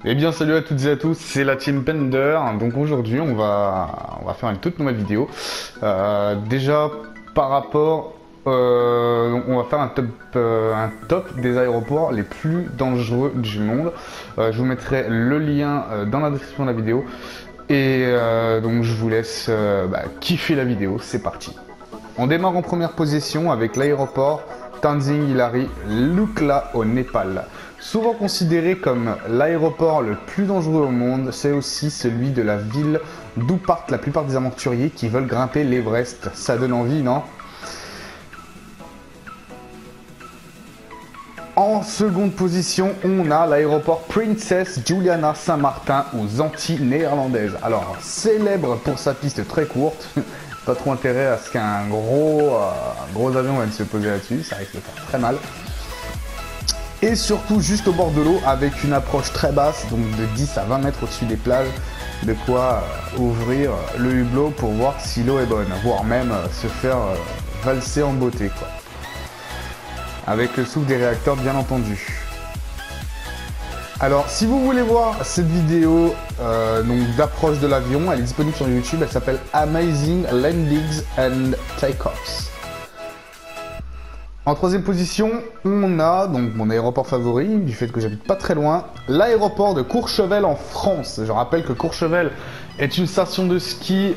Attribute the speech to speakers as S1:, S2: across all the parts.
S1: Eh bien salut à toutes et à tous, c'est la Team Pender. Donc aujourd'hui on va faire une toute nouvelle vidéo. Déjà par rapport, donc on va faire un top des aéroports les plus dangereux du monde. Je vous mettrai le lien dans la description de la vidéo. Et donc je vous laisse kiffer la vidéo, c'est parti. On démarre en première position avec l'aéroport Tenzing Hilari Lukla au Népal. Souvent considéré comme l'aéroport le plus dangereux au monde, c'est aussi celui de la ville d'où partent la plupart des aventuriers qui veulent grimper l'Everest. Ça donne envie, non? En seconde position, on a l'aéroport Princess Juliana Saint-Martin aux Antilles néerlandaises. Alors, célèbre pour sa piste très courte, pas trop intérêt à ce qu'un gros avion vienne se poser là-dessus, ça risque de faire très mal. Et surtout juste au bord de l'eau avec une approche très basse, donc de 10 à 20 mètres au-dessus des plages, de quoi ouvrir le hublot pour voir si l'eau est bonne, voire même se faire valser en beauté, quoi. Avec le souffle des réacteurs bien entendu. Alors si vous voulez voir cette vidéo d'approche de l'avion, elle est disponible sur YouTube, elle s'appelle Amazing Landings and Takeoffs. En troisième position, on a donc mon aéroport favori, du fait que j'habite pas très loin, l'aéroport de Courchevel en France. Je rappelle que Courchevel est une station de ski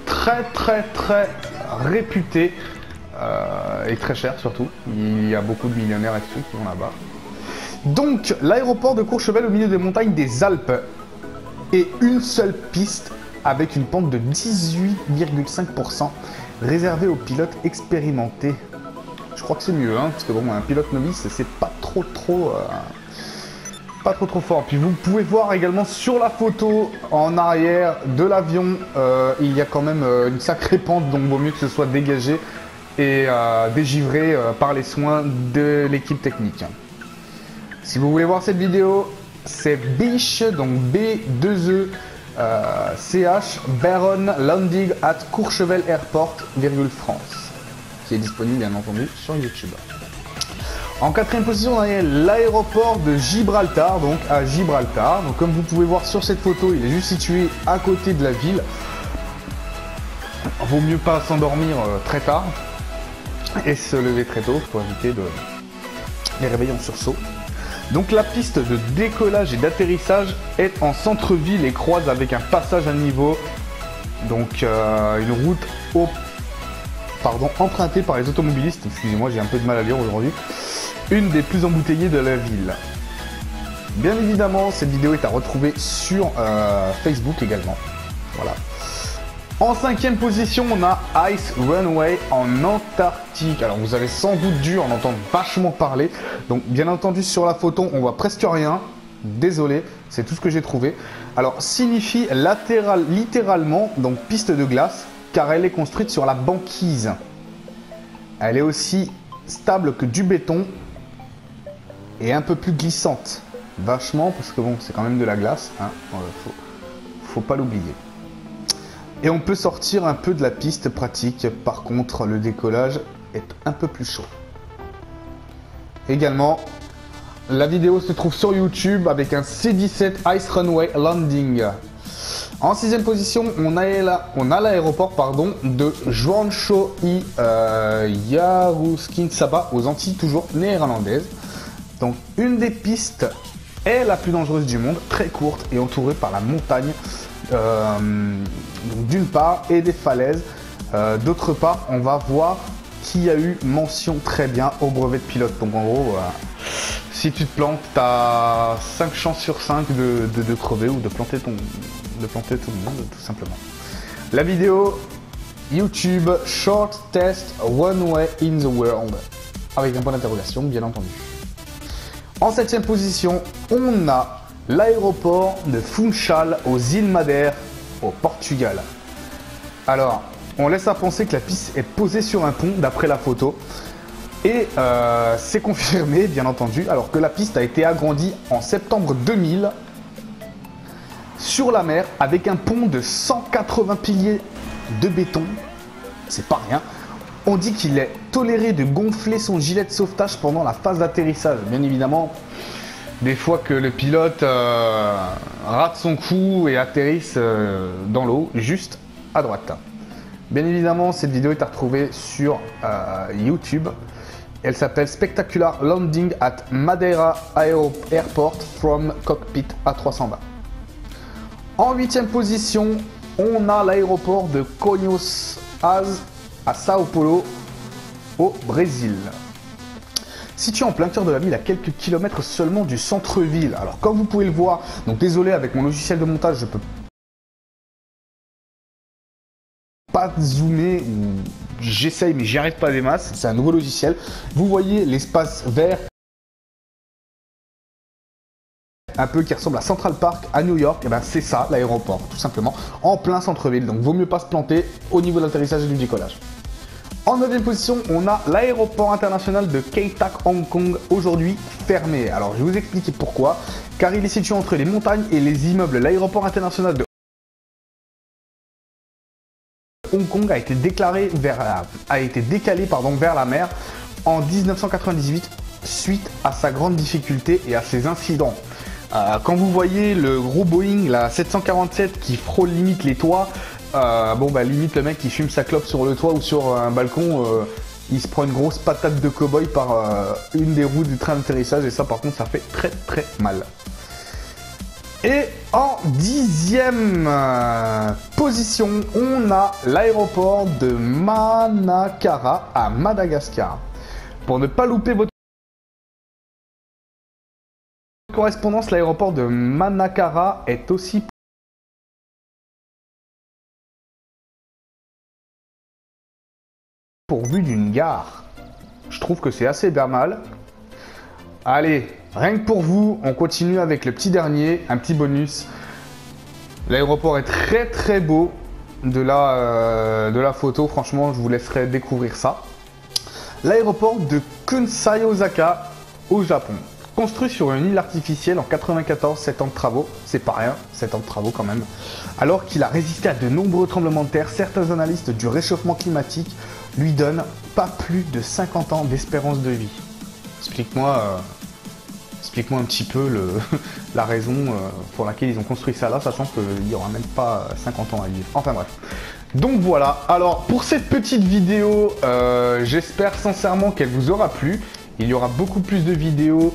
S1: très réputée et très chère surtout. Il y a beaucoup de millionnaires et tout qui vont là-bas. Donc l'aéroport de Courchevel au milieu des montagnes des Alpes est une seule piste avec une pente de 18,5% réservée aux pilotes expérimentés. Je crois que c'est mieux, hein, parce que bon, un pilote novice, c'est pas trop fort. Puis vous pouvez voir également sur la photo en arrière de l'avion, il y a quand même une sacrée pente, donc vaut mieux que ce soit dégagé et dégivré par les soins de l'équipe technique. Si vous voulez voir cette vidéo, c'est Biche, donc B2E CH Baron Landing at Courchevel Airport, France. Qui est disponible bien entendu sur YouTube. En quatrième position, on a l'aéroport de Gibraltar, donc à Gibraltar. Donc comme vous pouvez voir sur cette photo, il est juste situé à côté de la ville. Vaut mieux pas s'endormir très tard et se lever très tôt pour éviter les réveils en sursaut. Donc la piste de décollage et d'atterrissage est en centre-ville et croise avec un passage à niveau. Donc une route empruntée par les automobilistes, excusez-moi j'ai un peu de mal à lire aujourd'hui, une des plus embouteillées de la ville. Bien évidemment, cette vidéo est à retrouver sur Facebook également. Voilà. En cinquième position, on a Ice Runway en Antarctique. Alors vous avez sans doute dû en entendre vachement parler. Donc bien entendu sur la photo, on voit presque rien. Désolé, c'est tout ce que j'ai trouvé. Alors signifie littéralement donc piste de glace, car elle est construite sur la banquise. Elle est aussi stable que du béton et un peu plus glissante. Vachement, parce que bon, c'est quand même de la glace, hein, faut pas l'oublier. Et on peut sortir un peu de la piste pratique, par contre le décollage est un peu plus chaud. Également, la vidéo se trouve sur YouTube avec un C-17 Ice Runway Landing. En sixième position, on a l'aéroport de Juancho-i Yaruskinsaba aux Antilles, toujours néerlandaises. Donc une des pistes est la plus dangereuse du monde, très courte et entourée par la montagne d'une part et des falaises. D'autre part, on va voir qui a eu mention très bien au brevet de pilote. Donc en gros, si tu te plantes, tu as 5 chances sur 5 de crever ou de planter tout le monde, tout simplement. La vidéo YouTube Short Test One Way in the World, avec un point d'interrogation, bien entendu. En septième position, on a l'aéroport de Funchal aux îles Madère, au Portugal. Alors, on laisse à penser que la piste est posée sur un pont, d'après la photo. Et c'est confirmé, bien entendu, alors que la piste a été agrandie en septembre 2000 sur la mer avec un pont de 180 piliers de béton. C'est pas rien. On dit qu'il est toléré de gonfler son gilet de sauvetage pendant la phase d'atterrissage. Bien évidemment, des fois que le pilote rate son coup et atterrisse dans l'eau, juste à droite. Bien évidemment, cette vidéo est à retrouver sur YouTube. Elle s'appelle Spectacular Landing at Madeira Airport from Cockpit A320. En 8e position, on a l'aéroport de Congonhas à Sao Paulo, au Brésil. Situé en plein cœur de la ville, à quelques kilomètres seulement du centre-ville. Alors comme vous pouvez le voir, donc désolé, avec mon logiciel de montage, je peux pas zoomer, j'essaye mais j'y arrive pas des masses, c'est un nouveau logiciel. Vous voyez l'espace vert un peu qui ressemble à Central Park à New York, et ben c'est ça l'aéroport, tout simplement, en plein centre-ville. Donc vaut mieux pas se planter au niveau de l'atterrissage et du décollage. En 9e position, on a l'aéroport international de Kai Tak Hong Kong, aujourd'hui fermé. Alors je vais vous expliquer pourquoi. Car il est situé entre les montagnes et les immeubles. L'aéroport international de Hong Kong a été décalé vers la mer en 1998 suite à sa grande difficulté et à ses incidents. Quand vous voyez le gros Boeing, la 747 qui frôle limite les toits, limite le mec qui fume sa clope sur le toit ou sur un balcon, il se prend une grosse patate de cow-boy par une des roues du train d'atterrissage et ça par contre ça fait très très mal. Et en 10e position, on a l'aéroport de Manakara à Madagascar. Pour ne pas louper votre correspondance, l'aéroport de Manakara est aussi pourvu d'une gare. Je trouve que c'est assez pas mal. Allez, rien que pour vous, on continue avec le petit dernier, un petit bonus. L'aéroport est très très beau de la photo, franchement je vous laisserai découvrir ça. L'aéroport de Kansai Osaka au Japon. Construit sur une île artificielle en 94, 7 ans de travaux, c'est pas rien, 7 ans de travaux quand même. Alors qu'il a résisté à de nombreux tremblements de terre, certains analystes du réchauffement climatique lui donnent pas plus de 50 ans d'espérance de vie. Explique-moi un petit peu la raison pour laquelle ils ont construit ça là, sachant qu'il n'y aura même pas 50 ans à vivre. Enfin bref. Donc voilà, alors pour cette petite vidéo, j'espère sincèrement qu'elle vous aura plu. Il y aura beaucoup plus de vidéos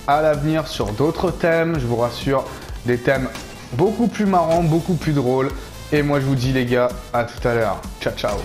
S1: à l'avenir sur d'autres thèmes, je vous rassure, des thèmes beaucoup plus marrants, beaucoup plus drôles. Et moi je vous dis les gars, à tout à l'heure. Ciao ciao.